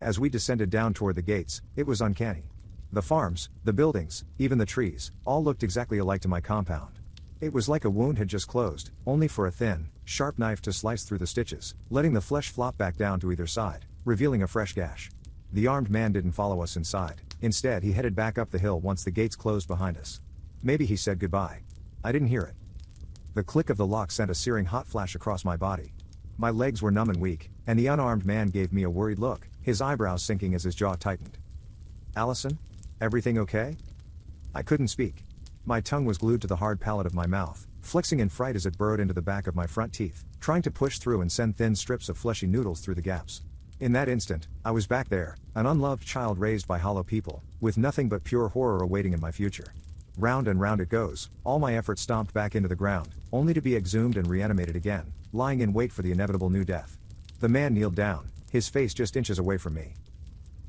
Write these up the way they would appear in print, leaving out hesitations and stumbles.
As we descended down toward the gates, it was uncanny. The farms, the buildings, even the trees, all looked exactly alike to my compound. It was like a wound had just closed, only for a thin, sharp knife to slice through the stitches, letting the flesh flop back down to either side, revealing a fresh gash. The armed man didn't follow us inside. Instead, he headed back up the hill once the gates closed behind us. Maybe he said goodbye. I didn't hear it. The click of the lock sent a searing hot flash across my body. My legs were numb and weak, and the unarmed man gave me a worried look, his eyebrows sinking as his jaw tightened. Allison? Everything okay? I couldn't speak. My tongue was glued to the hard palate of my mouth, flexing in fright as it burrowed into the back of my front teeth, trying to push through and send thin strips of fleshy noodles through the gaps. In that instant, I was back there, an unloved child raised by hollow people, with nothing but pure horror awaiting in my future. Round and round it goes, all my efforts stomped back into the ground, only to be exhumed and reanimated again, lying in wait for the inevitable new death. The man kneeled down, his face just inches away from me.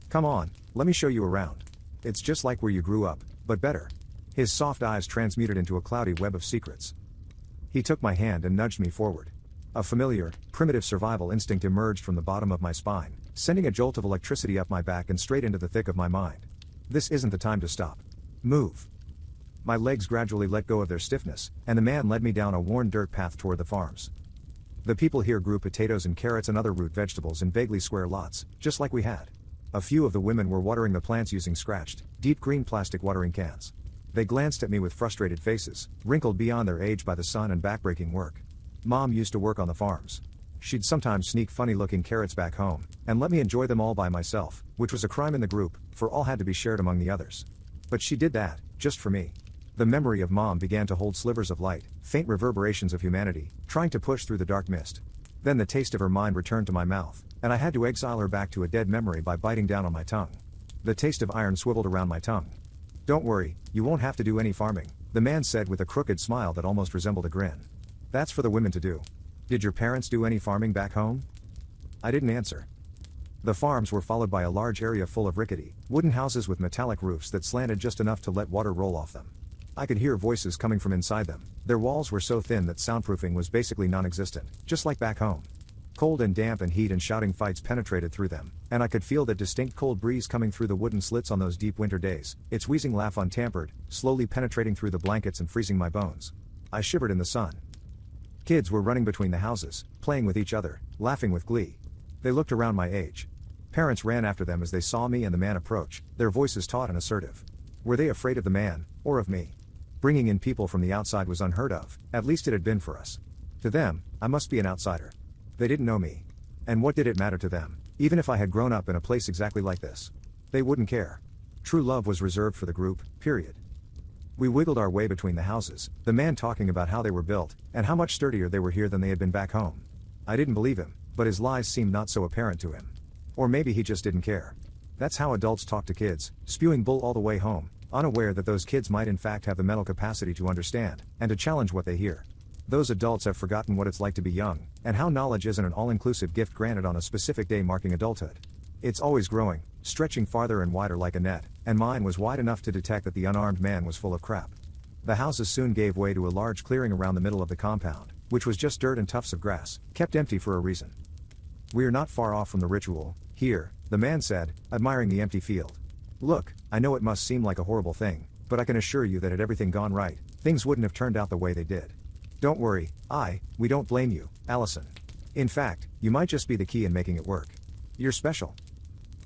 Come on, let me show you around. It's just like where you grew up, but better. His soft eyes transmuted into a cloudy web of secrets. He took my hand and nudged me forward. A familiar, primitive survival instinct emerged from the bottom of my spine, sending a jolt of electricity up my back and straight into the thick of my mind. This isn't the time to stop. Move. My legs gradually let go of their stiffness, and the man led me down a worn dirt path toward the farms. The people here grew potatoes and carrots and other root vegetables in vaguely square lots, just like we had. A few of the women were watering the plants using scratched, deep green plastic watering cans. They glanced at me with frustrated faces, wrinkled beyond their age by the sun and backbreaking work. Mom used to work on the farms. She'd sometimes sneak funny-looking carrots back home, and let me enjoy them all by myself, which was a crime in the group, for all had to be shared among the others. But she did that, just for me. The memory of Mom began to hold slivers of light, faint reverberations of humanity, trying to push through the dark mist. Then the taste of her mind returned to my mouth, and I had to exile her back to a dead memory by biting down on my tongue. The taste of iron swiveled around my tongue. Don't worry, you won't have to do any farming, the man said with a crooked smile that almost resembled a grin. That's for the women to do. Did your parents do any farming back home? I didn't answer. The farms were followed by a large area full of rickety, wooden houses with metallic roofs that slanted just enough to let water roll off them. I could hear voices coming from inside them. Their walls were so thin that soundproofing was basically non-existent, just like back home. Cold and damp and heat and shouting fights penetrated through them, and I could feel that distinct cold breeze coming through the wooden slits on those deep winter days, its wheezing laugh untampered, slowly penetrating through the blankets and freezing my bones. I shivered in the sun. Kids were running between the houses, playing with each other, laughing with glee. They looked around my age. Parents ran after them as they saw me and the man approach, their voices taut and assertive. Were they afraid of the man, or of me? Bringing in people from the outside was unheard of, at least it had been for us. To them, I must be an outsider. They didn't know me. And what did it matter to them, even if I had grown up in a place exactly like this? They wouldn't care. True love was reserved for the group, period. We wiggled our way between the houses, the man talking about how they were built, and how much sturdier they were here than they had been back home. I didn't believe him, but his lies seemed not so apparent to him. Or maybe he just didn't care. That's how adults talk to kids, spewing bull all the way home, unaware that those kids might in fact have the mental capacity to understand, and to challenge what they hear. Those adults have forgotten what it's like to be young, and how knowledge isn't an all-inclusive gift granted on a specific day marking adulthood. It's always growing, stretching farther and wider like a net, and mine was wide enough to detect that the unarmed man was full of crap. The houses soon gave way to a large clearing around the middle of the compound, which was just dirt and tufts of grass, kept empty for a reason. "We're not far off from the ritual, here," the man said, admiring the empty field. "Look, I know it must seem like a horrible thing, but I can assure you that had everything gone right, things wouldn't have turned out the way they did. Don't worry, we don't blame you, Allison. In fact, you might just be the key in making it work. You're special."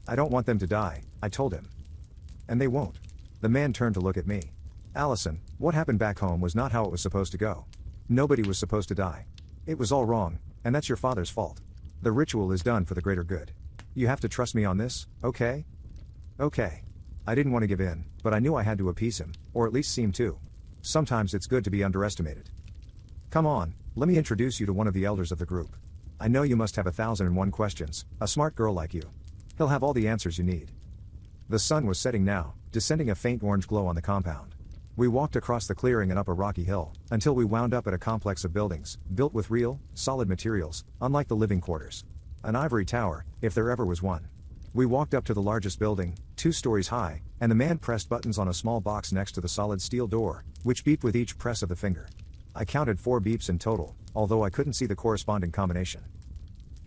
"I don't want them to die," I told him. "And they won't." The man turned to look at me. "Allison, what happened back home was not how it was supposed to go. Nobody was supposed to die. It was all wrong, and that's your father's fault. The ritual is done for the greater good. You have to trust me on this, okay?" "Okay." I didn't want to give in, but I knew I had to appease him, or at least seem to. Sometimes it's good to be underestimated. "Come on, let me introduce you to one of the elders of the group. I know you must have 1,001 questions, a smart girl like you. He'll have all the answers you need." The sun was setting now, descending a faint orange glow on the compound. We walked across the clearing and up a rocky hill, until we wound up at a complex of buildings, built with real, solid materials, unlike the living quarters. An ivory tower, if there ever was one. We walked up to the largest building, 2 stories high, and the man pressed buttons on a small box next to the solid steel door, which beeped with each press of the finger. I counted 4 beeps in total, although I couldn't see the corresponding combination.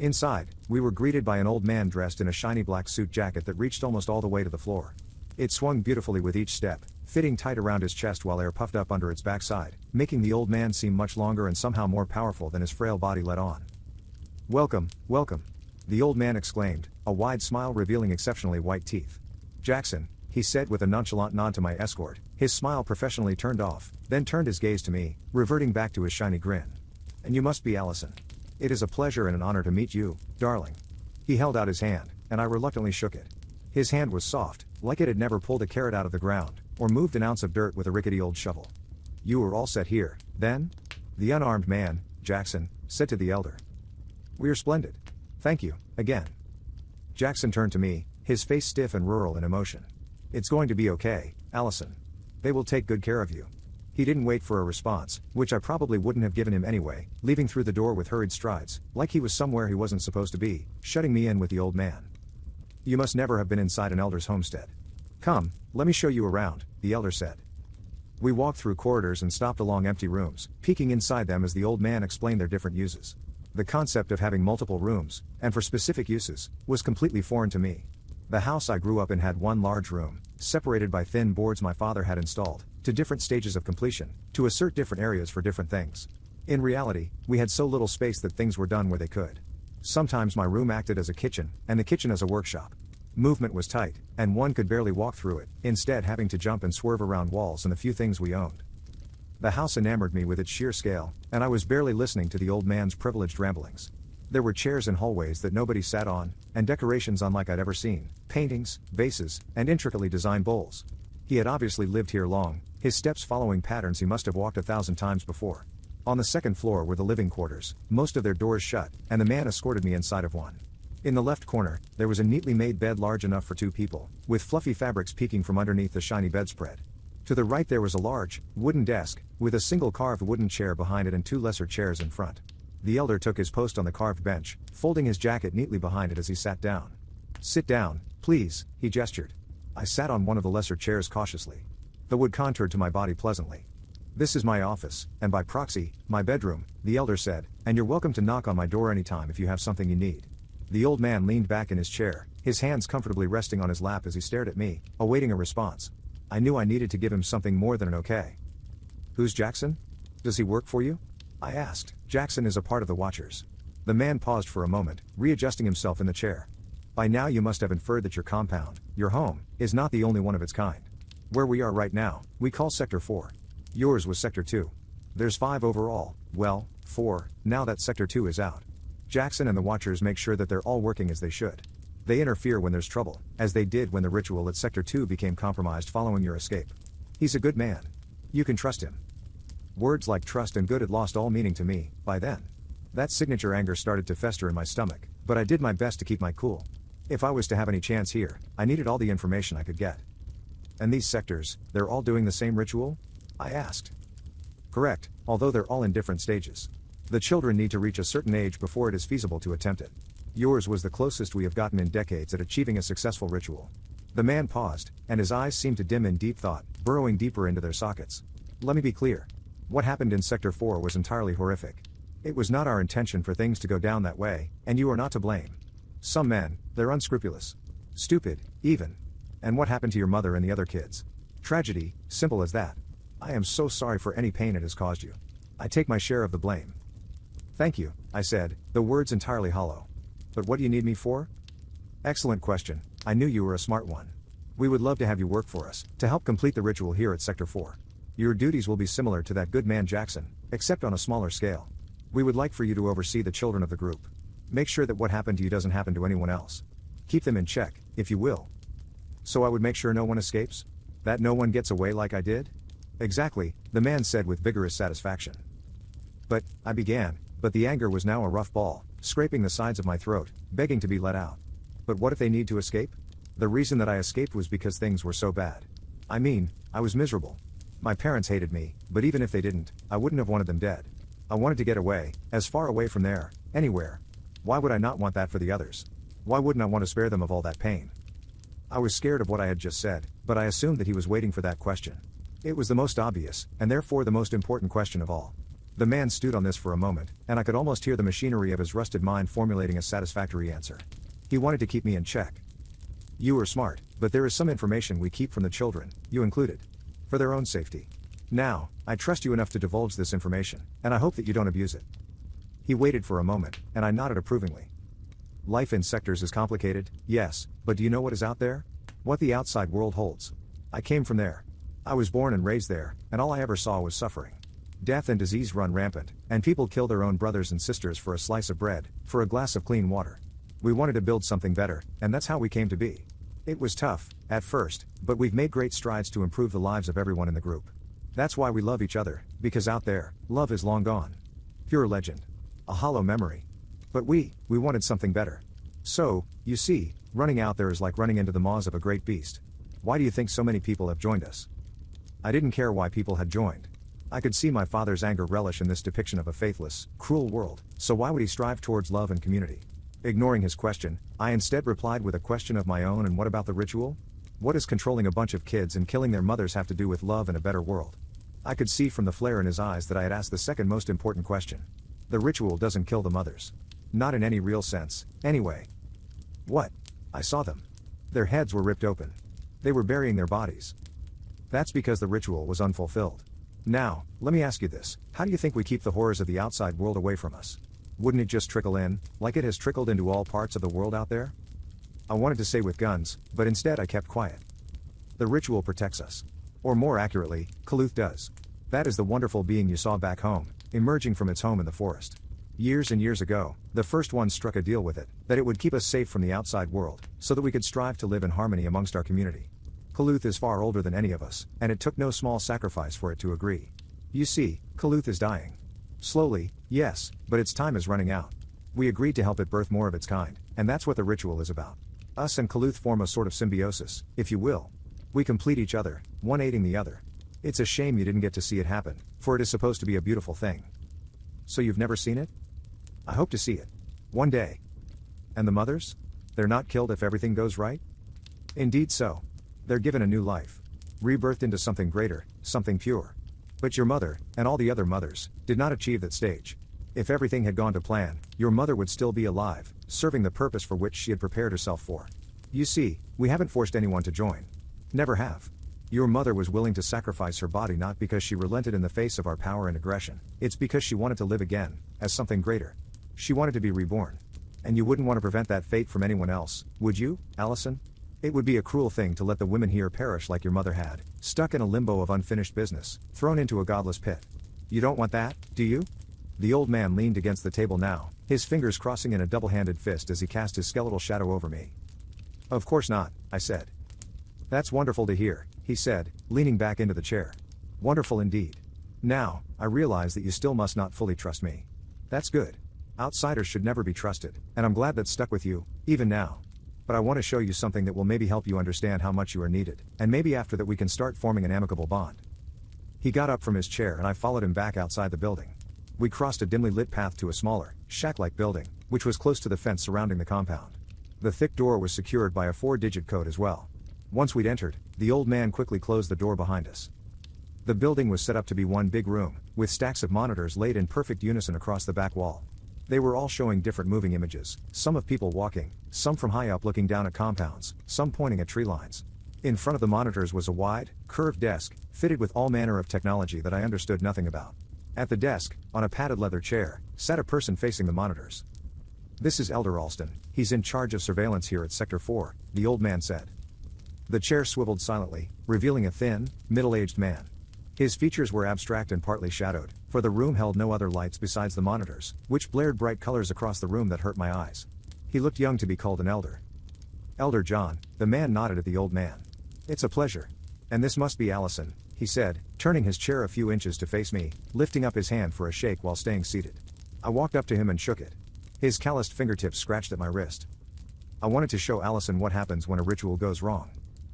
Inside, we were greeted by an old man dressed in a shiny black suit jacket that reached almost all the way to the floor. It swung beautifully with each step, fitting tight around his chest while air puffed up under its backside, making the old man seem much longer and somehow more powerful than his frail body let on. "Welcome, welcome," the old man exclaimed, a wide smile revealing exceptionally white teeth. "Jackson," he said with a nonchalant nod to my escort, his smile professionally turned off, then turned his gaze to me, reverting back to his shiny grin. "And you must be Allison. It is a pleasure and an honor to meet you, darling." He held out his hand, and I reluctantly shook it. His hand was soft, like it had never pulled a carrot out of the ground, or moved an ounce of dirt with a rickety old shovel. "You were all set here, then?" the unarmed man, Jackson, said to the elder. "We are splendid. Thank you, again." Jackson turned to me, his face stiff and rural in emotion. "It's going to be okay, Allison. They will take good care of you." He didn't wait for a response, which I probably wouldn't have given him anyway, leaving through the door with hurried strides, like he was somewhere he wasn't supposed to be, shutting me in with the old man. "You must never have been inside an elder's homestead. Come, let me show you around," the elder said. We walked through corridors and stopped along empty rooms, peeking inside them as the old man explained their different uses. The concept of having multiple rooms, and for specific uses, was completely foreign to me. The house I grew up in had one large room, separated by thin boards my father had installed, to different stages of completion, to assert different areas for different things. In reality, we had so little space that things were done where they could. Sometimes my room acted as a kitchen, and the kitchen as a workshop. Movement was tight, and one could barely walk through it, instead having to jump and swerve around walls and the few things we owned. The house enamored me with its sheer scale, and I was barely listening to the old man's privileged ramblings. There were chairs in hallways that nobody sat on, and decorations unlike I'd ever seen, paintings, vases, and intricately designed bowls. He had obviously lived here long, his steps following patterns he must have walked 1,000 times before. On the second floor were the living quarters, most of their doors shut, and the man escorted me inside of one. In the left corner, there was a neatly made bed large enough for 2 people, with fluffy fabrics peeking from underneath the shiny bedspread. To the right there was a large, wooden desk, with a single carved wooden chair behind it and 2 lesser chairs in front. The elder took his post on the carved bench, folding his jacket neatly behind it as he sat down. "Sit down, please," he gestured. I sat on one of the lesser chairs cautiously. The wood contoured to my body pleasantly. "This is my office, and by proxy, my bedroom," the elder said, "and you're welcome to knock on my door anytime if you have something you need." The old man leaned back in his chair, his hands comfortably resting on his lap as he stared at me, awaiting a response. I knew I needed to give him something more than an okay. "Who's Jackson? Does he work for you?" I asked. "Jackson is a part of the Watchers." The man paused for a moment, readjusting himself in the chair. "By now you must have inferred that your compound, your home, is not the only one of its kind. Where we are right now, we call Sector 4. Yours was Sector 2. There's 5 overall, well, 4, now that Sector 2 is out. Jackson and the Watchers make sure that they're all working as they should. They interfere when there's trouble, as they did when the ritual at Sector 2 became compromised following your escape. He's a good man. You can trust him." Words like trust and good had lost all meaning to me, by then. That signature anger started to fester in my stomach, but I did my best to keep my cool. If I was to have any chance here, I needed all the information I could get. "And these sectors, they're all doing the same ritual?" I asked. "Correct, although they're all in different stages. The children need to reach a certain age before it is feasible to attempt it. Yours was the closest we have gotten in decades at achieving a successful ritual." The man paused, and his eyes seemed to dim in deep thought, burrowing deeper into their sockets. "Let me be clear. What happened in Sector 4 was entirely horrific. It was not our intention for things to go down that way, and you are not to blame. Some men, they're unscrupulous. Stupid, even. And what happened to your mother and the other kids? Tragedy, simple as that. I am so sorry for any pain it has caused you. I take my share of the blame." "Thank you," I said, the words entirely hollow. "But what do you need me for?" "Excellent question. I knew you were a smart one. We would love to have you work for us, to help complete the ritual here at Sector 4. Your duties will be similar to that good man Jackson, except on a smaller scale. We would like for you to oversee the children of the group. Make sure that what happened to you doesn't happen to anyone else. Keep them in check, if you will." "So I would make sure no one escapes? That no one gets away like I did?" "Exactly," the man said with vigorous satisfaction. "But," I began, but the anger was now a rough ball, scraping the sides of my throat, begging to be let out. "But what if they need to escape? The reason that I escaped was because things were so bad. I mean, I was miserable. My parents hated me, but even if they didn't, I wouldn't have wanted them dead. I wanted to get away, as far away from there, anywhere. Why would I not want that for the others? Why wouldn't I want to spare them of all that pain?" I was scared of what I had just said, but I assumed that he was waiting for that question. It was the most obvious, and therefore the most important question of all. The man stewed on this for a moment, and I could almost hear the machinery of his rusted mind formulating a satisfactory answer. He wanted to keep me in check. You are smart, but there is some information we keep from the children, you included. For their own safety. Now, I trust you enough to divulge this information, and I hope that you don't abuse it. He waited for a moment, and I nodded approvingly. Life in sectors is complicated, yes, but do you know what is out there? What the outside world holds. I came from there. I was born and raised there, and all I ever saw was suffering. Death and disease run rampant, and people kill their own brothers and sisters for a slice of bread, for a glass of clean water. We wanted to build something better, and that's how we came to be. It was tough, at first, but we've made great strides to improve the lives of everyone in the group. That's why we love each other, because out there, love is long gone. Pure legend. A hollow memory. But we wanted something better. So, you see, running out there is like running into the maws of a great beast. Why do you think so many people have joined us? I didn't care why people had joined. I could see my father's anger relish in this depiction of a faithless, cruel world, so why would he strive towards love and community? Ignoring his question, I instead replied with a question of my own, and what about the ritual? What does controlling a bunch of kids and killing their mothers have to do with love and a better world? I could see from the flare in his eyes that I had asked the second most important question. The ritual doesn't kill the mothers. Not in any real sense, anyway. What? I saw them. Their heads were ripped open. They were burying their bodies. That's because the ritual was unfulfilled. Now, let me ask you this, how do you think we keep the horrors of the outside world away from us? Wouldn't it just trickle in, like it has trickled into all parts of the world out there? I wanted to say with guns, but instead I kept quiet. The ritual protects us. Or more accurately, Kaluth does. That is the wonderful being you saw back home, emerging from its home in the forest. Years and years ago, the first one struck a deal with it, that it would keep us safe from the outside world, so that we could strive to live in harmony amongst our community. Kaluth is far older than any of us, and it took no small sacrifice for it to agree. You see, Kaluth is dying. Slowly, yes, but its time is running out. We agreed to help it birth more of its kind, and that's what the ritual is about. Us and Kaluth form a sort of symbiosis, if you will. We complete each other, one aiding the other. It's a shame you didn't get to see it happen, for it is supposed to be a beautiful thing. So you've never seen it? I hope to see it. One day. And the mothers? They're not killed if everything goes right? Indeed so. They're given a new life. Rebirthed into something greater, something pure. But your mother, and all the other mothers, did not achieve that stage. If everything had gone to plan, your mother would still be alive, serving the purpose for which she had prepared herself for. You see, we haven't forced anyone to join. Never have. Your mother was willing to sacrifice her body not because she relented in the face of our power and aggression, it's because she wanted to live again, as something greater. She wanted to be reborn. And you wouldn't want to prevent that fate from anyone else, would you, Allison? It would be a cruel thing to let the women here perish like your mother had, stuck in a limbo of unfinished business, thrown into a godless pit. You don't want that, do you? The old man leaned against the table now, his fingers crossing in a double-handed fist as he cast his skeletal shadow over me. Of course not, I said. That's wonderful to hear, he said, leaning back into the chair. Wonderful indeed. Now, I realize that you still must not fully trust me. That's good. Outsiders should never be trusted, and I'm glad that's stuck with you, even now. But I want to show you something that will maybe help you understand how much you are needed, and maybe after that we can start forming an amicable bond. He got up from his chair and I followed him back outside the building. We crossed a dimly lit path to a smaller, shack-like building, which was close to the fence surrounding the compound. The thick door was secured by a 4-digit code as well. Once we'd entered, the old man quickly closed the door behind us. The building was set up to be one big room, with stacks of monitors laid in perfect unison across the back wall. They were all showing different moving images, some of people walking, some from high up looking down at compounds, some pointing at tree lines. In front of the monitors was a wide, curved desk, fitted with all manner of technology that I understood nothing about. At the desk, on a padded leather chair, sat a person facing the monitors. This is Elder Alston, he's in charge of surveillance here at Sector 4, the old man said. The chair swiveled silently, revealing a thin, middle-aged man. His features were abstract and partly shadowed, for the room held no other lights besides the monitors, which blared bright colors across the room that hurt my eyes. He looked young to be called an elder. Elder John, the man nodded at the old man. It's a pleasure. And this must be Allison, he said, turning his chair a few inches to face me, lifting up his hand for a shake while staying seated. I walked up to him and shook it. His calloused fingertips scratched at my wrist. I wanted to show Allison what happens when a ritual goes wrong.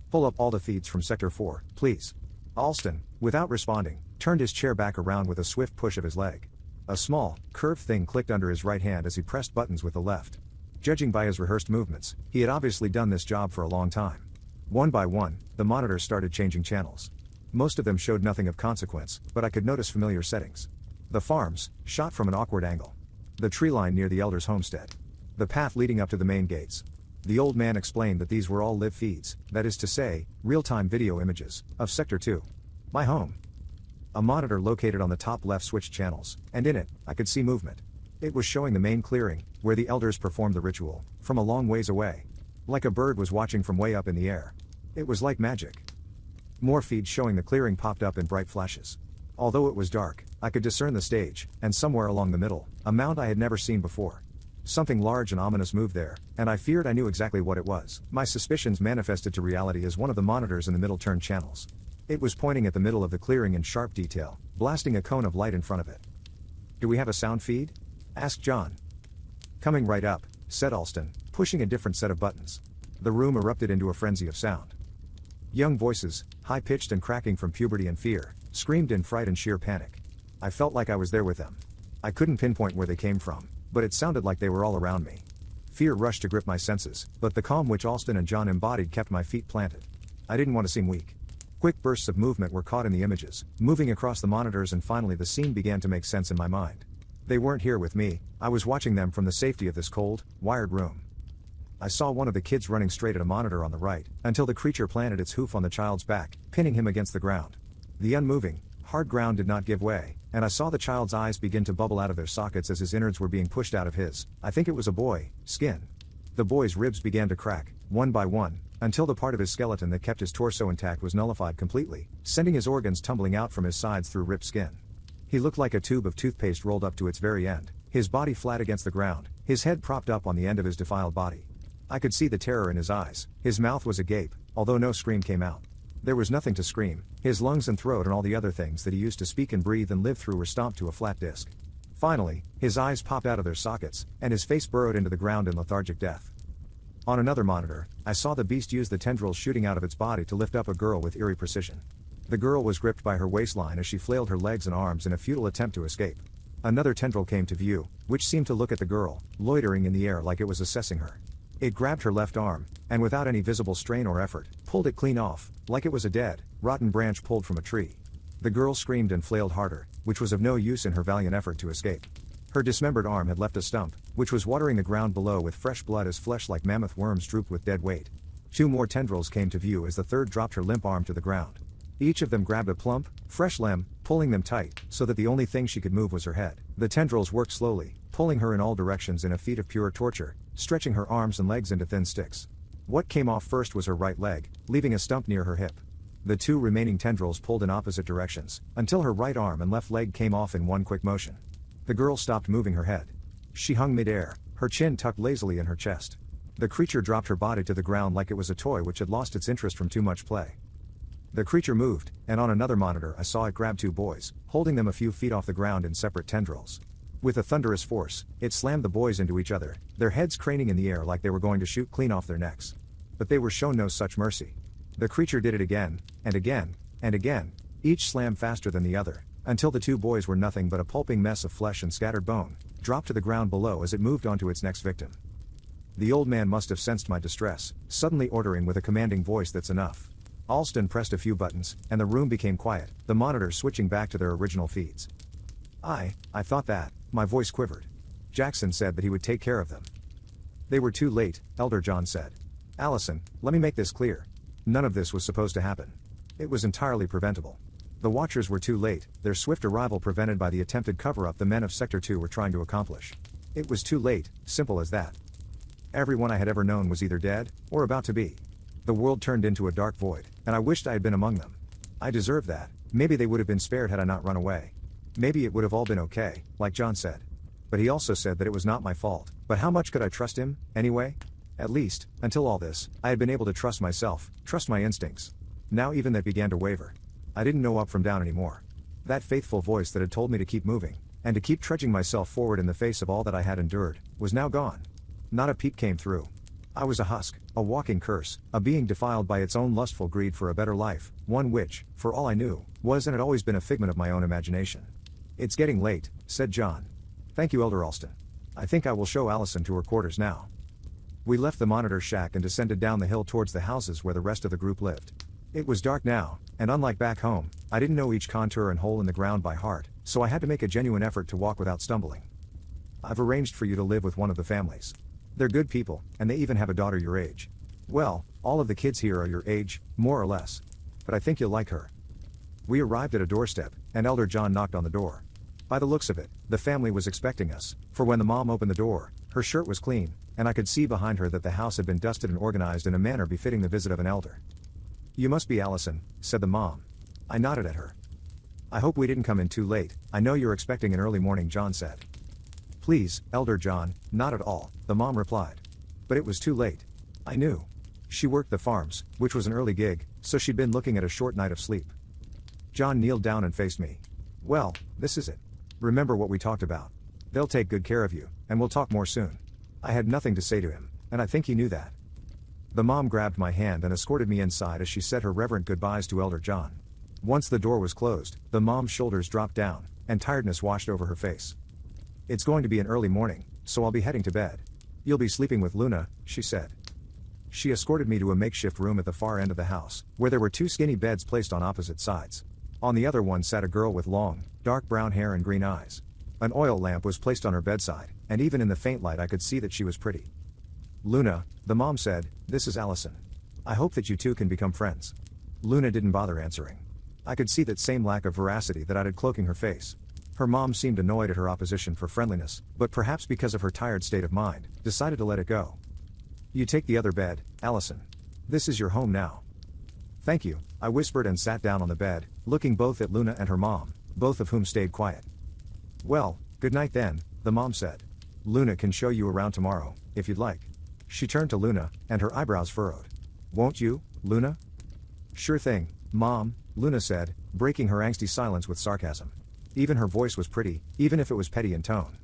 Pull up all the feeds from Sector 4, please. Alston, without responding, turned his chair back around with a swift push of his leg. A small, curved thing clicked under his right hand as he pressed buttons with the left. Judging by his rehearsed movements, he had obviously done this job for a long time. One by one, the monitors started changing channels. Most of them showed nothing of consequence, but I could notice familiar settings. The farms, shot from an awkward angle. The tree line near the elder's homestead. The path leading up to the main gates. The old man explained that these were all live feeds, that is to say, real-time video images, of Sector 2. My home. A monitor located on the top left switched channels, and in it, I could see movement. It was showing the main clearing, where the elders performed the ritual, from a long ways away. Like a bird was watching from way up in the air. It was like magic. More feeds showing the clearing popped up in bright flashes. Although it was dark, I could discern the stage, and somewhere along the middle, a mound I had never seen before. Something large and ominous moved there, and I feared I knew exactly what it was. My suspicions manifested to reality as one of the monitors in the middle turned channels. It was pointing at the middle of the clearing in sharp detail, blasting a cone of light in front of it. "Do we have a sound feed?" asked John. "Coming right up," said Alston, pushing a different set of buttons. The room erupted into a frenzy of sound. Young voices, high-pitched and cracking from puberty and fear, screamed in fright and sheer panic. I felt like I was there with them. I couldn't pinpoint where they came from, but it sounded like they were all around me. Fear rushed to grip my senses, but the calm which Alston and John embodied kept my feet planted. I didn't want to seem weak. Quick bursts of movement were caught in the images, moving across the monitors, and finally the scene began to make sense in my mind. They weren't here with me, I was watching them from the safety of this cold, wired room. I saw one of the kids running straight at a monitor on the right, until the creature planted its hoof on the child's back, pinning him against the ground. The unmoving, hard ground did not give way, and I saw the child's eyes begin to bubble out of their sockets as his innards were being pushed out of his, I think it was a boy, skin. The boy's ribs began to crack, one by one, until the part of his skeleton that kept his torso intact was nullified completely, sending his organs tumbling out from his sides through ripped skin. He looked like a tube of toothpaste rolled up to its very end, his body flat against the ground, his head propped up on the end of his defiled body. I could see the terror in his eyes, his mouth was agape, although no scream came out. There was nothing to scream, his lungs and throat and all the other things that he used to speak and breathe and live through were stomped to a flat disc. Finally, his eyes popped out of their sockets, and his face burrowed into the ground in lethargic death. On another monitor, I saw the beast use the tendrils shooting out of its body to lift up a girl with eerie precision. The girl was gripped by her waistline as she flailed her legs and arms in a futile attempt to escape. Another tendril came to view, which seemed to look at the girl, loitering in the air like it was assessing her. It grabbed her left arm, and without any visible strain or effort, pulled it clean off, like it was a dead, rotten branch pulled from a tree. The girl screamed and flailed harder, which was of no use in her valiant effort to escape. Her dismembered arm had left a stump, which was watering the ground below with fresh blood as flesh like mammoth worms drooped with dead weight. 2 more tendrils came to view as the third dropped her limp arm to the ground. Each of them grabbed a plump, fresh limb, pulling them tight, so that the only thing she could move was her head. The tendrils worked slowly, pulling her in all directions in a feat of pure torture, stretching her arms and legs into thin sticks. What came off first was her right leg, leaving a stump near her hip. The 2 remaining tendrils pulled in opposite directions, until her right arm and left leg came off in one quick motion. The girl stopped moving her head. She hung mid-air, her chin tucked lazily in her chest. The creature dropped her body to the ground like it was a toy which had lost its interest from too much play. The creature moved, and on another monitor I saw it grab 2 boys, holding them a few feet off the ground in separate tendrils. With a thunderous force, it slammed the boys into each other, their heads craning in the air like they were going to shoot clean off their necks. But they were shown no such mercy. The creature did it again, and again, and again, each slammed faster than the other, until the 2 boys were nothing but a pulping mess of flesh and scattered bone, dropped to the ground below as it moved on to its next victim. The old man must have sensed my distress, suddenly ordering with a commanding voice, "That's enough." Alston pressed a few buttons, and the room became quiet, the monitors switching back to their original feeds. I thought that," my voice quivered. "Jackson said that he would take care of them." "They were too late," Elder John said. "Allison, let me make this clear. None of this was supposed to happen. It was entirely preventable. The Watchers were too late, their swift arrival prevented by the attempted cover-up the men of Sector 2 were trying to accomplish. It was too late, simple as that. Everyone I had ever known was either dead, or about to be. The world turned into a dark void, and I wished I had been among them. I deserved that. Maybe they would have been spared had I not run away. Maybe it would have all been okay, like John said. But he also said that it was not my fault. But how much could I trust him, anyway? At least, until all this, I had been able to trust myself, trust my instincts. Now even that began to waver. I didn't know up from down anymore. That faithful voice that had told me to keep moving, and to keep trudging myself forward in the face of all that I had endured, was now gone. Not a peep came through. I was a husk, a walking curse, a being defiled by its own lustful greed for a better life, one which, for all I knew, was and had always been a figment of my own imagination. "It's getting late," said John. "Thank you, Elder Alston. I think I will show Allison to her quarters now." We left the monitor shack and descended down the hill towards the houses where the rest of the group lived. It was dark now, and unlike back home, I didn't know each contour and hole in the ground by heart, so I had to make a genuine effort to walk without stumbling. I've arranged for you to live with one of the families. They're good people, and they even have a daughter your age. Well, all of the kids here are your age, more or less. But I think you'll like her. We arrived at a doorstep, and Elder John knocked on the door. By the looks of it, the family was expecting us, for when the mom opened the door, her shirt was clean, and I could see behind her that the house had been dusted and organized in a manner befitting the visit of an elder. "You must be Allison," said the mom. I nodded at her. "I hope we didn't come in too late. I know you're expecting an early morning," John said. "Please, Elder John, not at all," the mom replied. But it was too late. I knew. She worked the farms, which was an early gig, so she'd been looking at a short night of sleep. John kneeled down and faced me. "Well, this is it. Remember what we talked about. They'll take good care of you, and we'll talk more soon." I had nothing to say to him, and I think he knew that. The mom grabbed my hand and escorted me inside as she said her reverent goodbyes to Elder John. Once the door was closed, the mom's shoulders dropped down, and tiredness washed over her face. "It's going to be an early morning, so I'll be heading to bed. You'll be sleeping with Luna," she said. She escorted me to a makeshift room at the far end of the house, where there were two skinny beds placed on opposite sides. On the other one sat a girl with long, dark brown hair and green eyes. An oil lamp was placed on her bedside, and even in the faint light I could see that she was pretty. "Luna," the mom said, "this is Allison. I hope that you two can become friends." Luna didn't bother answering. I could see that same lack of veracity that I'd had cloaking her face. Her mom seemed annoyed at her opposition for friendliness, but perhaps because of her tired state of mind, decided to let it go. "You take the other bed, Allison. This is your home now." "Thank you," I whispered and sat down on the bed, looking both at Luna and her mom, both of whom stayed quiet. "Well, good night then," the mom said. "Luna can show you around tomorrow, if you'd like." She turned to Luna, and her eyebrows furrowed. "Won't you, Luna?" "Sure thing, Mom," Luna said, breaking her angsty silence with sarcasm. Even her voice was pretty, even if it was petty in tone.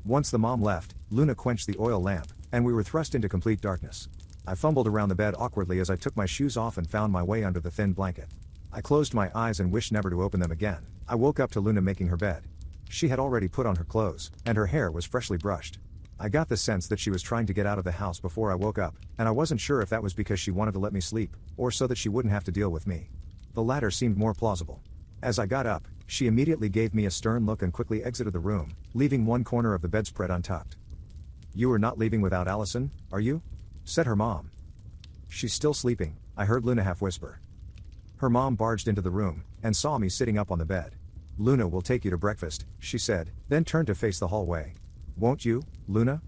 Once the mom left, Luna quenched the oil lamp, and we were thrust into complete darkness. I fumbled around the bed awkwardly as I took my shoes off and found my way under the thin blanket. I closed my eyes and wished never to open them again. I woke up to Luna making her bed. She had already put on her clothes, and her hair was freshly brushed. I got the sense that she was trying to get out of the house before I woke up, and I wasn't sure if that was because she wanted to let me sleep, or so that she wouldn't have to deal with me. The latter seemed more plausible. As I got up, she immediately gave me a stern look and quickly exited the room, leaving one corner of the bedspread untucked. "You are not leaving without Allison, are you?" said her mom. "She's still sleeping," I heard Luna half whisper. Her mom barged into the room, and saw me sitting up on the bed. "Luna will take you to breakfast," she said, then turned to face the hallway. "Won't you, Luna?"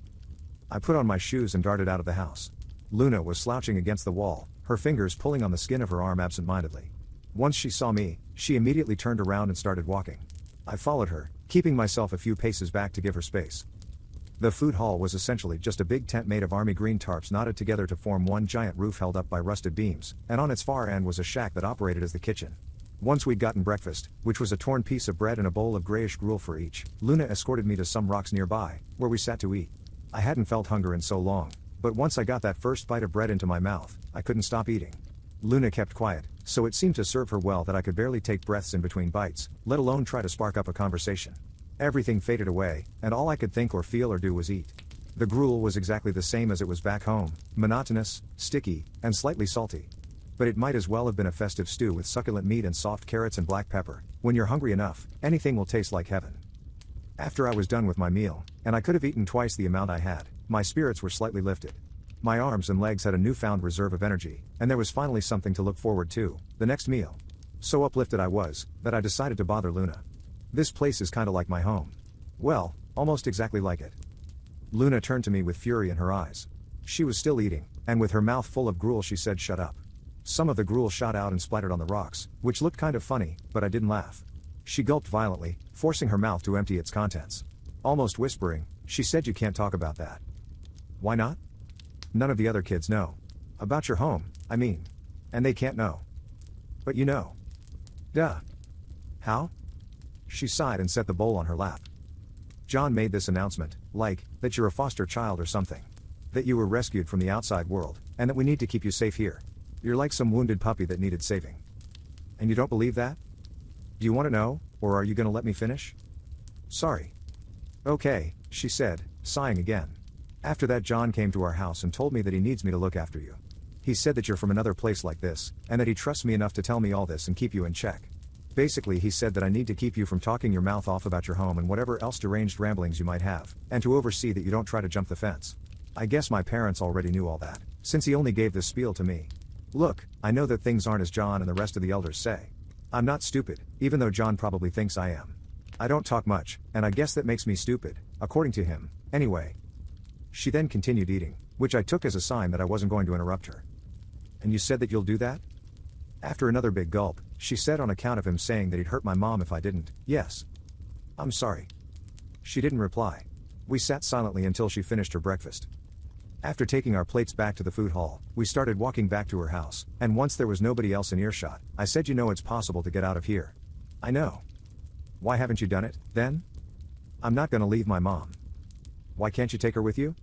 I put on my shoes and darted out of the house. Luna was slouching against the wall, her fingers pulling on the skin of her arm absent-mindedly. Once she saw me, she immediately turned around and started walking. I followed her, keeping myself a few paces back to give her space. The food hall was essentially just a big tent made of army green tarps knotted together to form one giant roof held up by rusted beams, and on its far end was a shack that operated as the kitchen. Once we'd gotten breakfast, which was a torn piece of bread and a bowl of grayish gruel for each, Luna escorted me to some rocks nearby, where we sat to eat. I hadn't felt hunger in so long, but once I got that first bite of bread into my mouth, I couldn't stop eating. Luna kept quiet, so it seemed to serve her well that I could barely take breaths in between bites, let alone try to spark up a conversation. Everything faded away, and all I could think or feel or do was eat. The gruel was exactly the same as it was back home, monotonous, sticky, and slightly salty. But it might as well have been a festive stew with succulent meat and soft carrots and black pepper. When you're hungry enough, anything will taste like heaven. After I was done with my meal, and I could have eaten twice the amount I had, my spirits were slightly lifted. My arms and legs had a newfound reserve of energy, and there was finally something to look forward to, the next meal. So uplifted I was, that I decided to bother Luna. "This place is kinda like my home." "Well, almost exactly like it." Luna turned to me with fury in her eyes. She was still eating, and with her mouth full of gruel she said, "Shut up." Some of the gruel shot out and splattered on the rocks, which looked kind of funny, but I didn't laugh. She gulped violently, forcing her mouth to empty its contents. Almost whispering, she said, "You can't talk about that." "Why not?" "None of the other kids know. About your home, I mean. And they can't know." "But you know." "Duh." "How?" She sighed and set the bowl on her lap. "John made this announcement, like, that you're a foster child or something. That you were rescued from the outside world, and that we need to keep you safe here. You're like some wounded puppy that needed saving." "And you don't believe that? Do you want to know, or are you going to let me finish?" "Sorry." "Okay," she said, sighing again. "After that John came to our house and told me that he needs me to look after you. He said that you're from another place like this, and that he trusts me enough to tell me all this and keep you in check. Basically, he said that I need to keep you from talking your mouth off about your home and whatever else deranged ramblings you might have, and to oversee that you don't try to jump the fence. I guess my parents already knew all that, since he only gave this spiel to me. Look, I know that things aren't as John and the rest of the elders say. I'm not stupid, even though John probably thinks I am. I don't talk much, and I guess that makes me stupid, according to him, anyway. She then continued eating, which I took as a sign that I wasn't going to interrupt her. And you said that you'll do that? After another big gulp, she said on account of him saying that he'd hurt my mom if I didn't, yes. I'm sorry. She didn't reply. We sat silently until she finished her breakfast. After taking our plates back to the food hall, we started walking back to her house, and once there was nobody else in earshot, I said, you know it's possible to get out of here. I know. Why haven't you done it, then? I'm not gonna leave my mom. Why can't you take her with you?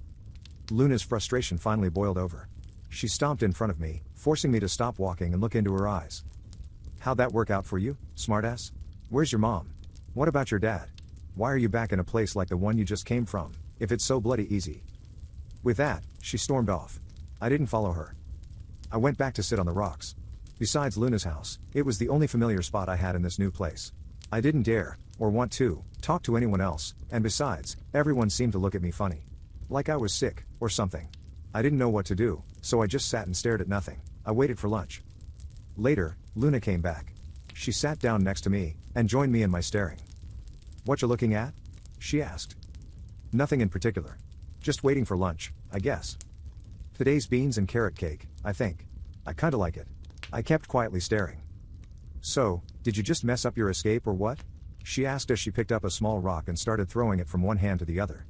Luna's frustration finally boiled over. She stomped in front of me, forcing me to stop walking and look into her eyes. How'd that work out for you, smartass? Where's your mom? What about your dad? Why are you back in a place like the one you just came from, if it's so bloody easy? With that, she stormed off. I didn't follow her. I went back to sit on the rocks. Besides Luna's house, it was the only familiar spot I had in this new place. I didn't dare, or want to, talk to anyone else, and besides, everyone seemed to look at me funny. Like I was sick, or something. I didn't know what to do, so I just sat and stared at nothing. I waited for lunch. Later, Luna came back. She sat down next to me, and joined me in my staring. What you looking at? She asked. Nothing in particular. Just waiting for lunch, I guess. Today's beans and carrot cake, I think. I kinda like it. I kept quietly staring. So, did you just mess up your escape or what? She asked as she picked up a small rock and started throwing it from one hand to the other.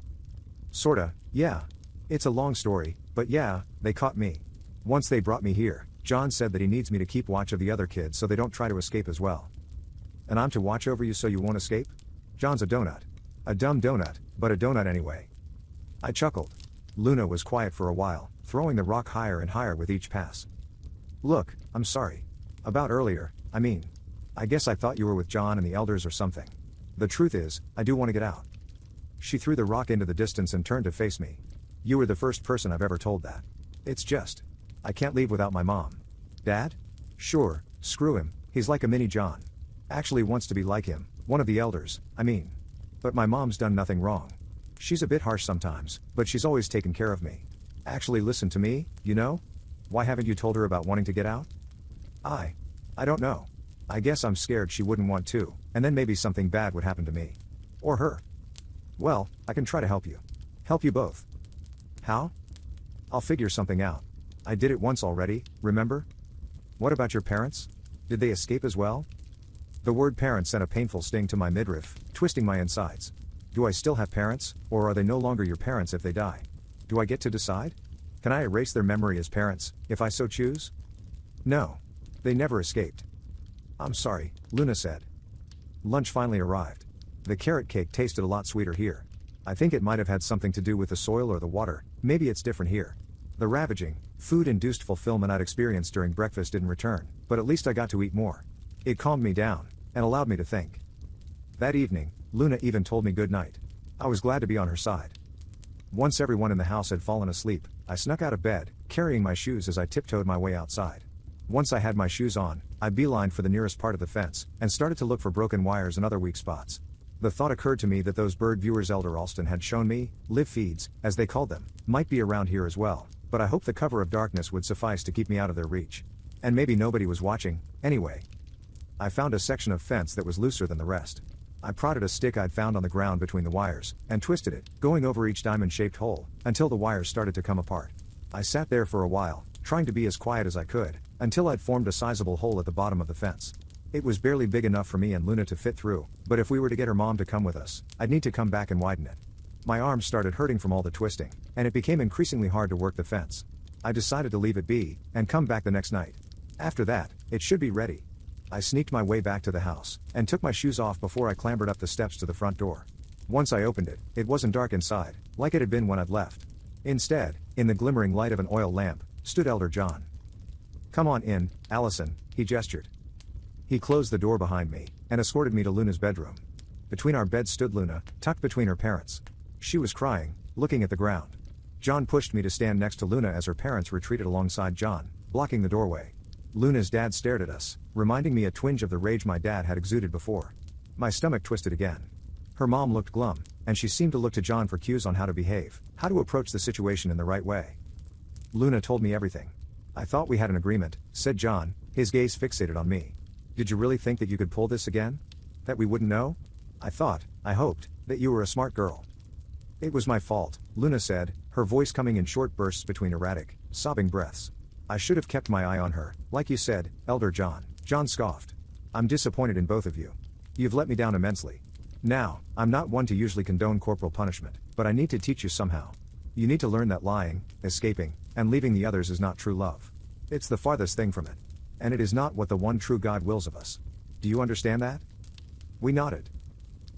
Sorta, yeah. It's a long story, but yeah, they caught me. Once they brought me here, John said that he needs me to keep watch of the other kids so they don't try to escape as well. And I'm to watch over you so you won't escape? John's a donut. A dumb donut, but a donut anyway. I chuckled. Luna was quiet for a while, throwing the rock higher and higher with each pass. Look, I'm sorry. About earlier, I mean. I guess I thought you were with John and the elders or something. The truth is, I do want to get out. She threw the rock into the distance and turned to face me. You were the first person I've ever told that. It's just. I can't leave without my mom. Dad? Sure, screw him, he's like a mini John. Actually wants to be like him, one of the elders, I mean. But my mom's done nothing wrong. She's a bit harsh sometimes, but she's always taken care of me. Actually listened to me, you know? Why haven't you told her about wanting to get out? I don't know. I guess I'm scared she wouldn't want to, and then maybe something bad would happen to me. Or her. Well, I can try to help you. Help you both. How? I'll figure something out. I did it once already, remember? What about your parents? Did they escape as well? The word parents sent a painful sting to my midriff, twisting my insides. Do I still have parents, or are they no longer your parents if they die? Do I get to decide? Can I erase their memory as parents, if I so choose? No. They never escaped. I'm sorry, Luna said. Lunch finally arrived. The carrot cake tasted a lot sweeter here. I think it might have had something to do with the soil or the water, maybe it's different here. The ravaging, food-induced fulfillment I'd experienced during breakfast didn't return, but at least I got to eat more. It calmed me down, and allowed me to think. That evening, Luna even told me good night. I was glad to be on her side. Once everyone in the house had fallen asleep, I snuck out of bed, carrying my shoes as I tiptoed my way outside. Once I had my shoes on, I beelined for the nearest part of the fence, and started to look for broken wires and other weak spots. The thought occurred to me that those bird viewers Elder Alston had shown me, live feeds, as they called them, might be around here as well, but I hoped the cover of darkness would suffice to keep me out of their reach. And maybe nobody was watching, anyway. I found a section of fence that was looser than the rest. I prodded a stick I'd found on the ground between the wires, and twisted it, going over each diamond-shaped hole, until the wires started to come apart. I sat there for a while, trying to be as quiet as I could, until I'd formed a sizable hole at the bottom of the fence. It was barely big enough for me and Luna to fit through, but if we were to get her mom to come with us, I'd need to come back and widen it. My arms started hurting from all the twisting, and it became increasingly hard to work the fence. I decided to leave it be, and come back the next night. After that, it should be ready. I sneaked my way back to the house, and took my shoes off before I clambered up the steps to the front door. Once I opened it, it wasn't dark inside, like it had been when I'd left. Instead, in the glimmering light of an oil lamp, stood Elder John. Come on in, Allison, he gestured. He closed the door behind me, and escorted me to Luna's bedroom. Between our beds stood Luna, tucked between her parents. She was crying, looking at the ground. John pushed me to stand next to Luna as her parents retreated alongside John, blocking the doorway. Luna's dad stared at us, reminding me a twinge of the rage my dad had exuded before. My stomach twisted again. Her mom looked glum, and she seemed to look to John for cues on how to behave, how to approach the situation in the right way. Luna told me everything. I thought we had an agreement, said John, his gaze fixated on me. Did you really think that you could pull this again? That we wouldn't know? I hoped, that you were a smart girl. It was my fault, Luna said, her voice coming in short bursts between erratic, sobbing breaths. I should have kept my eye on her, like you said, Elder John. John scoffed. I'm disappointed in both of you. You've let me down immensely. Now, I'm not one to usually condone corporal punishment, but I need to teach you somehow. You need to learn that lying, escaping, and leaving the others is not true love. It's the farthest thing from it. And it is not what the one true God wills of us. Do you understand that? We nodded.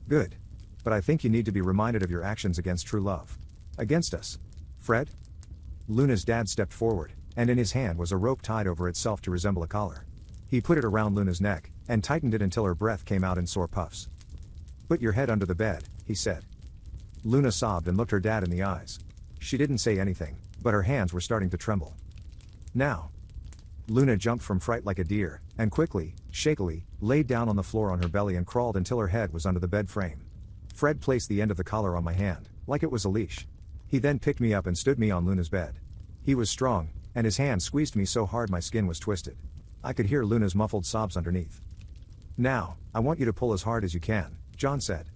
Good. But I think you need to be reminded of your actions against true love. Against us. Fred? Luna's dad stepped forward, and in his hand was a rope tied over itself to resemble a collar. He put it around Luna's neck, and tightened it until her breath came out in sore puffs. Put your head under the bed, he said. Luna sobbed and looked her dad in the eyes. She didn't say anything, but her hands were starting to tremble. Now. Luna jumped from fright like a deer, and quickly, shakily, laid down on the floor on her belly and crawled until her head was under the bed frame. Fred placed the end of the collar on my hand, like it was a leash. He then picked me up and stood me on Luna's bed. He was strong, and his hand squeezed me so hard my skin was twisted. I could hear Luna's muffled sobs underneath. Now, I want you to pull as hard as you can, John said.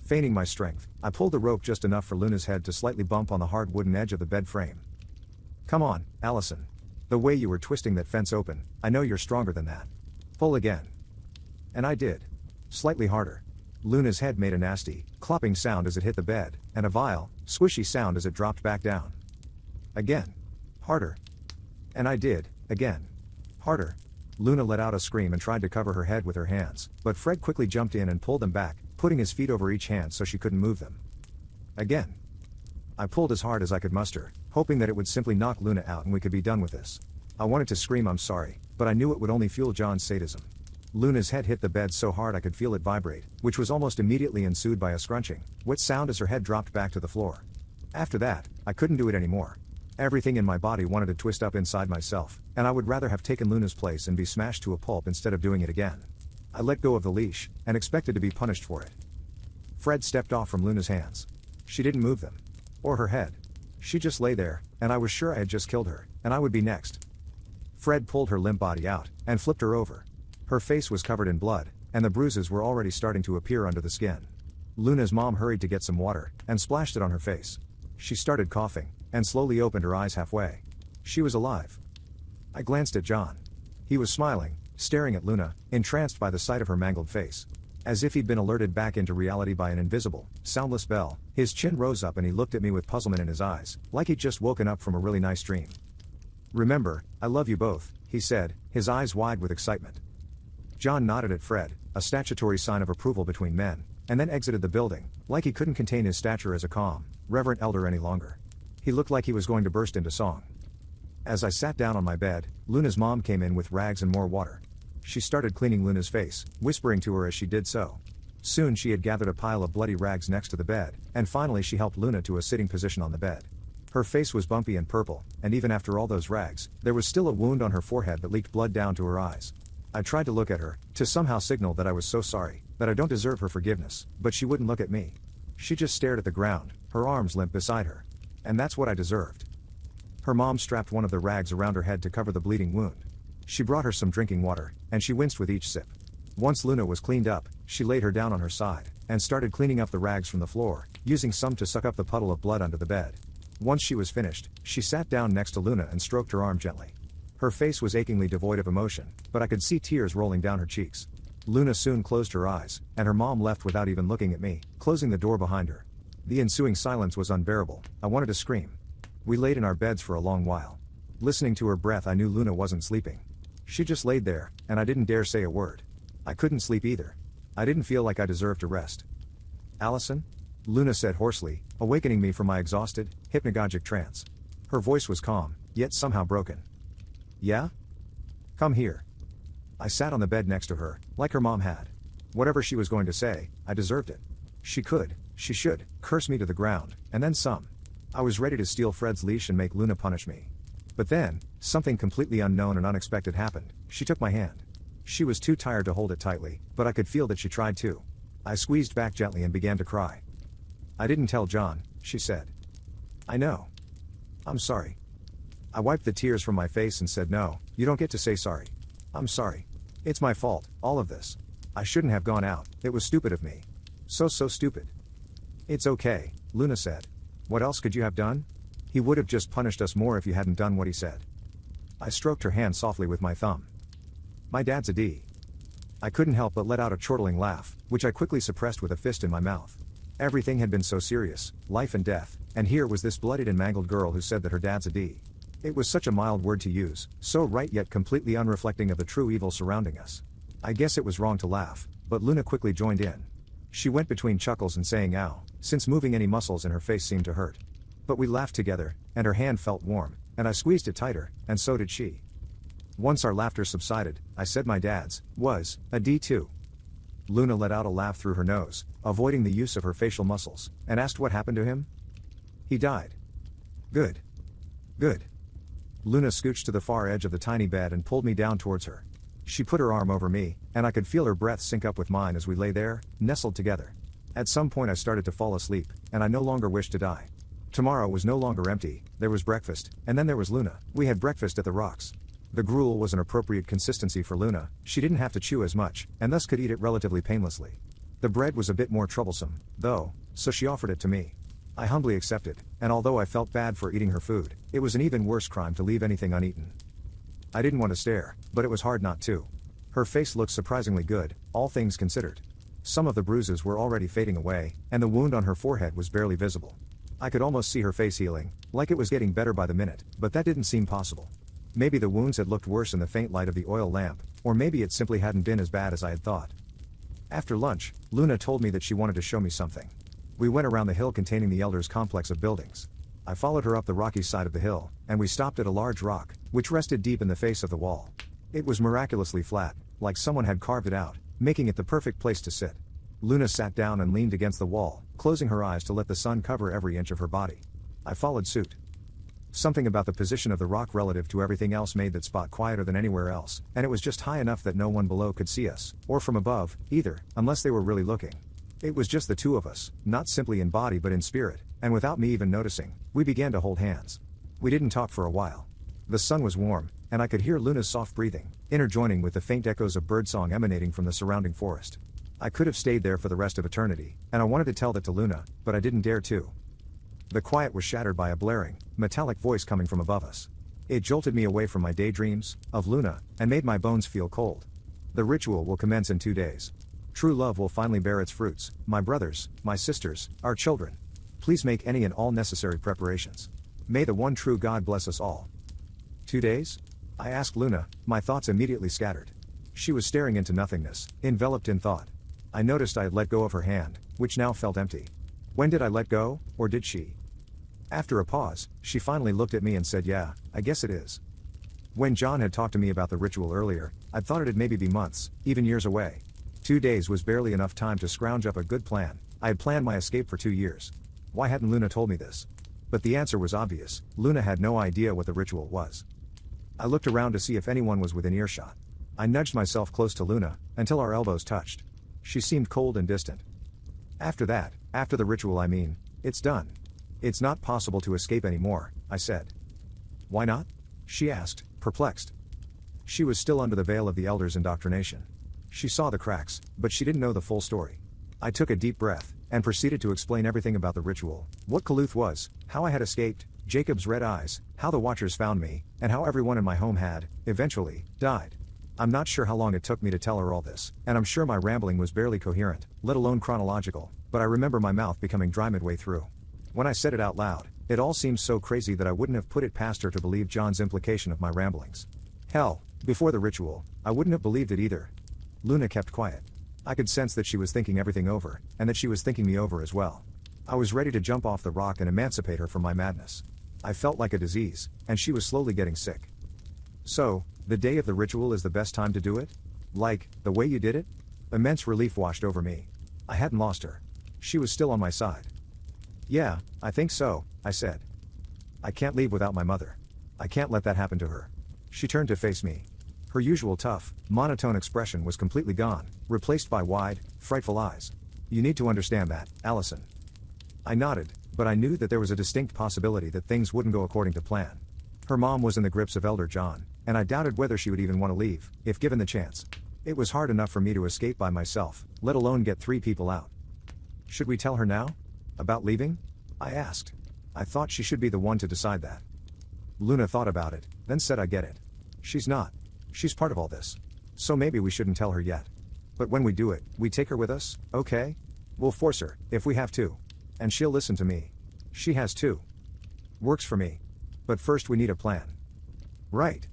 Feigning my strength, I pulled the rope just enough for Luna's head to slightly bump on the hard wooden edge of the bed frame. Come on, Allison. The way you were twisting that fence open, I know you're stronger than that. Pull again. And I did. Slightly harder. Luna's head made a nasty, clopping sound as it hit the bed, and a vile, squishy sound as it dropped back down. Again. Harder. And I did, again. Harder. Luna let out a scream and tried to cover her head with her hands, but Fred quickly jumped in and pulled them back, putting his feet over each hand so she couldn't move them. Again. I pulled as hard as I could muster, hoping that it would simply knock Luna out and we could be done with this. I wanted to scream I'm sorry, but I knew it would only fuel John's sadism. Luna's head hit the bed so hard I could feel it vibrate, which was almost immediately ensued by a scrunching, wet sound as her head dropped back to the floor. After that, I couldn't do it anymore. Everything in my body wanted to twist up inside myself, and I would rather have taken Luna's place and be smashed to a pulp instead of doing it again. I let go of the leash, and expected to be punished for it. Fred stepped off from Luna's hands. She didn't move them. Or her head. She just lay there, and I was sure I had just killed her, and I would be next. Fred pulled her limp body out, and flipped her over. Her face was covered in blood, and the bruises were already starting to appear under the skin. Luna's mom hurried to get some water, and splashed it on her face. She started coughing, and slowly opened her eyes halfway. She was alive. I glanced at John. He was smiling, staring at Luna, entranced by the sight of her mangled face. As if he'd been alerted back into reality by an invisible, soundless bell, his chin rose up and he looked at me with puzzlement in his eyes, like he'd just woken up from a really nice dream. Remember, I love you both, he said, his eyes wide with excitement. John nodded at Fred, a statutory sign of approval between men, and then exited the building, like he couldn't contain his stature as a calm, reverent elder any longer. He looked like he was going to burst into song. As I sat down on my bed, Luna's mom came in with rags and more water. She started cleaning Luna's face, whispering to her as she did so. Soon she had gathered a pile of bloody rags next to the bed, and finally she helped Luna to a sitting position on the bed. Her face was bumpy and purple, and even after all those rags, there was still a wound on her forehead that leaked blood down to her eyes. I tried to look at her, to somehow signal that I was so sorry, that I don't deserve her forgiveness, but she wouldn't look at me. She just stared at the ground, her arms limp beside her. And that's what I deserved. Her mom strapped one of the rags around her head to cover the bleeding wound. She brought her some drinking water, and she winced with each sip. Once Luna was cleaned up, she laid her down on her side, and started cleaning up the rags from the floor, using some to suck up the puddle of blood under the bed. Once she was finished, she sat down next to Luna and stroked her arm gently. Her face was achingly devoid of emotion, but I could see tears rolling down her cheeks. Luna soon closed her eyes, and her mom left without even looking at me, closing the door behind her. The ensuing silence was unbearable. I wanted to scream. We laid in our beds for a long while. Listening to her breath, I knew Luna wasn't sleeping. She just laid there, and I didn't dare say a word. I couldn't sleep either. I didn't feel like I deserved to rest. Allison? Luna said hoarsely, awakening me from my exhausted, hypnagogic trance. Her voice was calm, yet somehow broken. Yeah? Come here. I sat on the bed next to her, like her mom had. Whatever she was going to say, I deserved it. She should, curse me to the ground, and then some. I was ready to steal Fred's leash and make Luna punish me. But then, something completely unknown and unexpected happened. She took my hand. She was too tired to hold it tightly, but I could feel that she tried to. I squeezed back gently and began to cry. "I didn't tell John," she said. "I know. I'm sorry." I wiped the tears from my face and said, "No, you don't get to say sorry. I'm sorry. It's my fault, all of this. I shouldn't have gone out, it was stupid of me. So stupid." "It's okay," Luna said. "What else could you have done? He would have just punished us more if you hadn't done what he said." I stroked her hand softly with my thumb. "My dad's a D." I couldn't help but let out a chortling laugh, which I quickly suppressed with a fist in my mouth. Everything had been so serious, life and death, and here was this bloodied and mangled girl who said that her dad's a D. It was such a mild word to use, so right yet completely unreflecting of the true evil surrounding us. I guess it was wrong to laugh, but Luna quickly joined in. She went between chuckles and saying ow, since moving any muscles in her face seemed to hurt. But we laughed together, and her hand felt warm, and I squeezed it tighter, and so did she. Once our laughter subsided, I said my dad's was a D too. Luna let out a laugh through her nose, avoiding the use of her facial muscles, and asked what happened to him. "He died." "Good. Good." Luna scooched to the far edge of the tiny bed and pulled me down towards her. She put her arm over me, and I could feel her breath sync up with mine as we lay there, nestled together. At some point I started to fall asleep, and I no longer wished to die. Tomorrow was no longer empty, there was breakfast, and then there was Luna. We had breakfast at the Rocks. The gruel was an appropriate consistency for Luna, she didn't have to chew as much, and thus could eat it relatively painlessly. The bread was a bit more troublesome, though, so she offered it to me. I humbly accepted, and although I felt bad for eating her food, it was an even worse crime to leave anything uneaten. I didn't want to stare, but it was hard not to. Her face looked surprisingly good, all things considered. Some of the bruises were already fading away, and the wound on her forehead was barely visible. I could almost see her face healing, like it was getting better by the minute, but that didn't seem possible. Maybe the wounds had looked worse in the faint light of the oil lamp, or maybe it simply hadn't been as bad as I had thought. After lunch, Luna told me that she wanted to show me something. We went around the hill containing the elders' complex of buildings. I followed her up the rocky side of the hill, and we stopped at a large rock, which rested deep in the face of the wall. It was miraculously flat, like someone had carved it out, making it the perfect place to sit. Luna sat down and leaned against the wall, closing her eyes to let the sun cover every inch of her body. I followed suit. Something about the position of the rock relative to everything else made that spot quieter than anywhere else, and it was just high enough that no one below could see us, or from above, either, unless they were really looking. It was just the two of us, not simply in body but in spirit, and without me even noticing, we began to hold hands. We didn't talk for a while. The sun was warm, and I could hear Luna's soft breathing, interjoining with the faint echoes of birdsong emanating from the surrounding forest. I could have stayed there for the rest of eternity, and I wanted to tell that to Luna, but I didn't dare to. The quiet was shattered by a blaring, metallic voice coming from above us. It jolted me away from my daydreams of Luna, and made my bones feel cold. The ritual will commence in 2 days. True love will finally bear its fruits, my brothers, my sisters, our children. Please make any and all necessary preparations. May the one true God bless us all. 2 days? I asked Luna, my thoughts immediately scattered. She was staring into nothingness, enveloped in thought. I noticed I had let go of her hand, which now felt empty. When did I let go, or did she? After a pause, she finally looked at me and said, "Yeah, I guess it is." When John had talked to me about the ritual earlier, I'd thought it'd maybe be months, even years away. 2 days was barely enough time to scrounge up a good plan. I had planned my escape for 2 years. Why hadn't Luna told me this? But the answer was obvious. Luna had no idea what the ritual was. I looked around to see if anyone was within earshot. I nudged myself close to Luna, until our elbows touched. She seemed cold and distant. After that, after the ritual I mean, it's done. It's not possible to escape anymore, I said. Why not? She asked, perplexed. She was still under the veil of the elders' indoctrination. She saw the cracks, but she didn't know the full story. I took a deep breath, and proceeded to explain everything about the ritual, what Kaluth was, how I had escaped, Jacob's red eyes, how the Watchers found me, and how everyone in my home had, eventually, died. I'm not sure how long it took me to tell her all this, and I'm sure my rambling was barely coherent, let alone chronological, but I remember my mouth becoming dry midway through. When I said it out loud, it all seemed so crazy that I wouldn't have put it past her to believe John's implication of my ramblings. Hell, before the ritual, I wouldn't have believed it either. Luna kept quiet. I could sense that she was thinking everything over, and that she was thinking me over as well. I was ready to jump off the rock and emancipate her from my madness. I felt like a disease, and she was slowly getting sick. So, the day of the ritual is the best time to do it? Like, the way you did it? Immense relief washed over me. I hadn't lost her. She was still on my side. Yeah, I think so, I said. I can't leave without my mother. I can't let that happen to her. She turned to face me. Her usual tough, monotone expression was completely gone, replaced by wide, frightful eyes. You need to understand that, Allison. I nodded, but I knew that there was a distinct possibility that things wouldn't go according to plan. Her mom was in the grips of Elder John, and I doubted whether she would even want to leave, if given the chance. It was hard enough for me to escape by myself, let alone get 3 people out. Should we tell her now? About leaving? I asked. I thought she should be the one to decide that. Luna thought about it, then said I get it. She's not. She's part of all this. So maybe we shouldn't tell her yet. But when we do it, we take her with us, okay? We'll force her, if we have to. And she'll listen to me. She has too. Works for me. But first we need a plan. Right.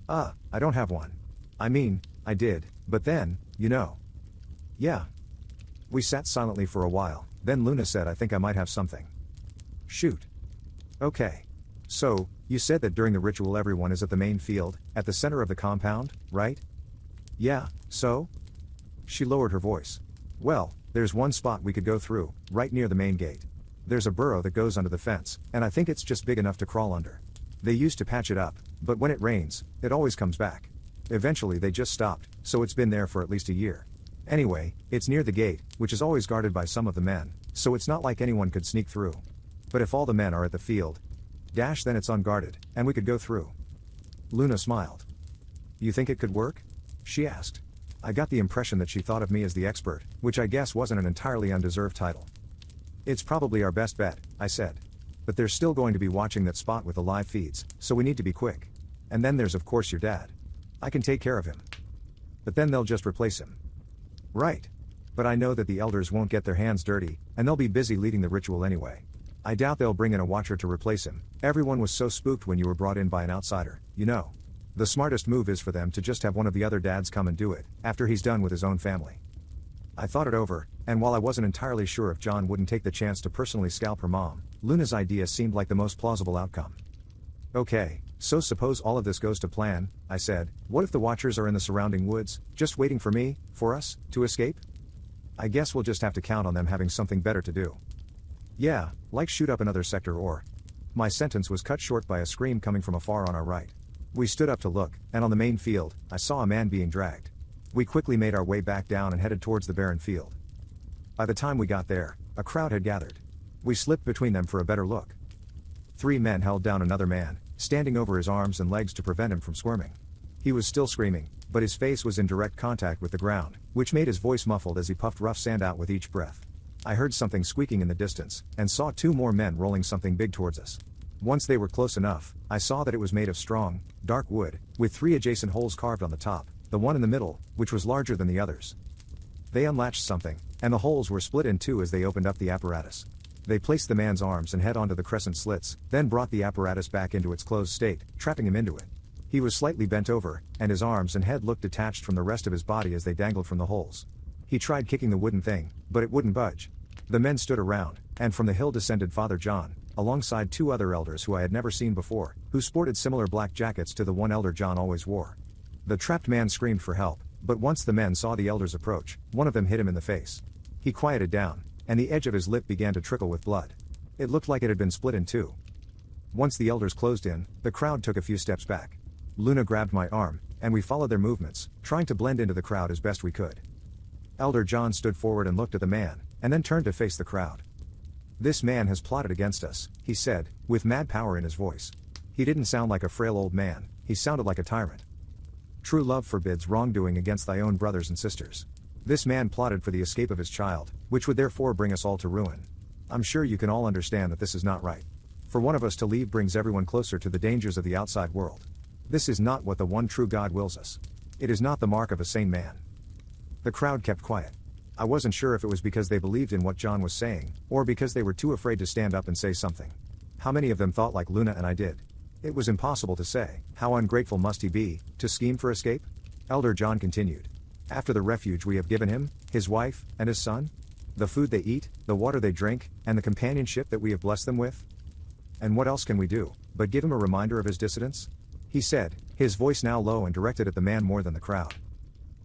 I don't have one. I mean, I did, but then, you know. Yeah. We sat silently for a while, then Luna said I think I might have something. Shoot. Okay. So, you said that during the ritual everyone is at the main field, at the center of the compound, right? Yeah, so? She lowered her voice. Well, there's one spot we could go through, right near the main gate. There's a burrow that goes under the fence, and I think it's just big enough to crawl under. They used to patch it up, but when it rains, it always comes back. Eventually they just stopped, so it's been there for at least a year. Anyway, it's near the gate, which is always guarded by some of the men, so it's not like anyone could sneak through. But if all the men are at the field, then it's unguarded, and we could go through. Luna smiled. You think it could work? She asked. I got the impression that she thought of me as the expert, which I guess wasn't an entirely undeserved title. It's probably our best bet, I said. But there's still going to be watching that spot with the live feeds, so we need to be quick. And then there's of course your dad. I can take care of him. But then they'll just replace him. Right. But I know that the elders won't get their hands dirty, and they'll be busy leading the ritual anyway. I doubt they'll bring in a watcher to replace him. Everyone was so spooked when you were brought in by an outsider, you know. The smartest move is for them to just have one of the other dads come and do it, after he's done with his own family. I thought it over, and while I wasn't entirely sure if John wouldn't take the chance to personally scalp her mom, Luna's idea seemed like the most plausible outcome. Okay, so suppose all of this goes to plan, I said. What if the watchers are in the surrounding woods, just waiting for us, to escape? I guess we'll just have to count on them having something better to do. Yeah, like shoot up another sector or... My sentence was cut short by a scream coming from afar on our right. We stood up to look, and on the main field, I saw a man being dragged. We quickly made our way back down and headed towards the barren field. By the time we got there, a crowd had gathered. We slipped between them for a better look. 3 men held down another man, standing over his arms and legs to prevent him from squirming. He was still screaming, but his face was in direct contact with the ground, which made his voice muffled as he puffed rough sand out with each breath. I heard something squeaking in the distance, and saw 2 more men rolling something big towards us. Once they were close enough, I saw that it was made of strong, dark wood, with 3 adjacent holes carved on the top, the one in the middle, which was larger than the others. They unlatched something, and the holes were split in 2 as they opened up the apparatus. They placed the man's arms and head onto the crescent slits, then brought the apparatus back into its closed state, trapping him into it. He was slightly bent over, and his arms and head looked detached from the rest of his body as they dangled from the holes. He tried kicking the wooden thing, but it wouldn't budge. The men stood around, and from the hill descended Father John, alongside 2 other elders who I had never seen before, who sported similar black jackets to the one Elder John always wore. The trapped man screamed for help, but once the men saw the elders approach, one of them hit him in the face. He quieted down, and the edge of his lip began to trickle with blood. It looked like it had been split in 2. Once the elders closed in, the crowd took a few steps back. Luna grabbed my arm, and we followed their movements, trying to blend into the crowd as best we could. Elder John stood forward and looked at the man, and then turned to face the crowd. This man has plotted against us, he said, with mad power in his voice. He didn't sound like a frail old man, he sounded like a tyrant. True love forbids wrongdoing against thy own brothers and sisters. This man plotted for the escape of his child, which would therefore bring us all to ruin. I'm sure you can all understand that this is not right. For one of us to leave brings everyone closer to the dangers of the outside world. This is not what the one true God wills us. It is not the mark of a sane man. The crowd kept quiet. I wasn't sure if it was because they believed in what John was saying, or because they were too afraid to stand up and say something. How many of them thought like Luna and I did? It was impossible to say. How ungrateful must he be, to scheme for escape? Elder John continued. After the refuge we have given him, his wife, and his son? The food they eat, the water they drink, and the companionship that we have blessed them with? And what else can we do, but give him a reminder of his dissidence? He said, his voice now low and directed at the man more than the crowd.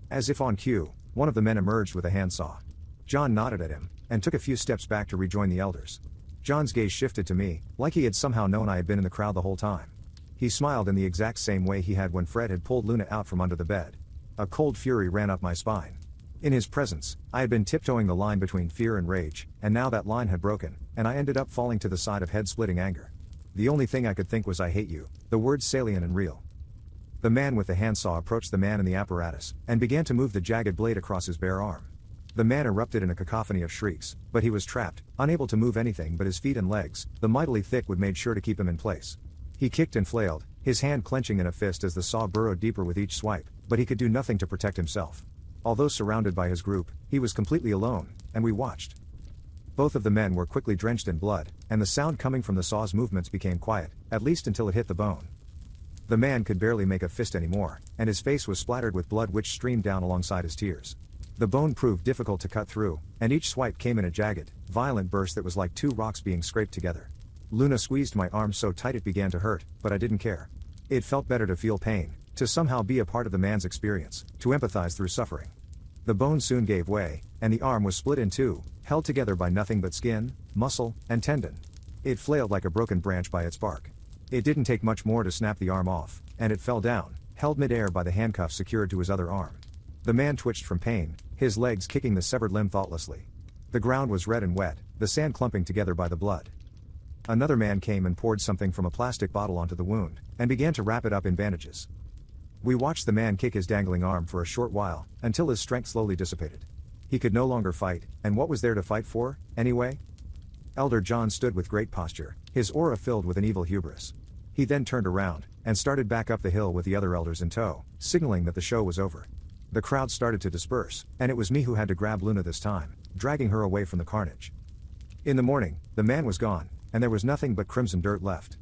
As if on cue, one of the men emerged with a handsaw. John nodded at him, and took a few steps back to rejoin the elders. John's gaze shifted to me, like he had somehow known I had been in the crowd the whole time. He smiled in the exact same way he had when Fred had pulled Luna out from under the bed. A cold fury ran up my spine. In his presence, I had been tiptoeing the line between fear and rage, and now that line had broken, and I ended up falling to the side of head-splitting anger. The only thing I could think was "I hate you," the words salient and real. The man with the handsaw approached the man in the apparatus, and began to move the jagged blade across his bare arm. The man erupted in a cacophony of shrieks, but he was trapped, unable to move anything but his feet and legs. The mightily thick wood made sure to keep him in place. He kicked and flailed, his hand clenching in a fist as the saw burrowed deeper with each swipe, but he could do nothing to protect himself. Although surrounded by his group, he was completely alone, and we watched. Both of the men were quickly drenched in blood, and the sound coming from the saw's movements became quiet, at least until it hit the bone. The man could barely make a fist anymore, and his face was splattered with blood which streamed down alongside his tears. The bone proved difficult to cut through, and each swipe came in a jagged, violent burst that was like two rocks being scraped together. Luna squeezed my arm so tight it began to hurt, but I didn't care. It felt better to feel pain, to somehow be a part of the man's experience, to empathize through suffering. The bone soon gave way, and the arm was split in two, held together by nothing but skin, muscle, and tendon. It flailed like a broken branch by its bark. It didn't take much more to snap the arm off, and it fell down, held mid-air by the handcuffs secured to his other arm. The man twitched from pain, his legs kicking the severed limb thoughtlessly. The ground was red and wet, the sand clumping together by the blood. Another man came and poured something from a plastic bottle onto the wound, and began to wrap it up in bandages. We watched the man kick his dangling arm for a short while, until his strength slowly dissipated. He could no longer fight, and what was there to fight for, anyway? Elder John stood with great posture, his aura filled with an evil hubris. He then turned around, and started back up the hill with the other elders in tow, signaling that the show was over. The crowd started to disperse, and it was me who had to grab Luna this time, dragging her away from the carnage. In the morning, the man was gone, and there was nothing but crimson dirt left.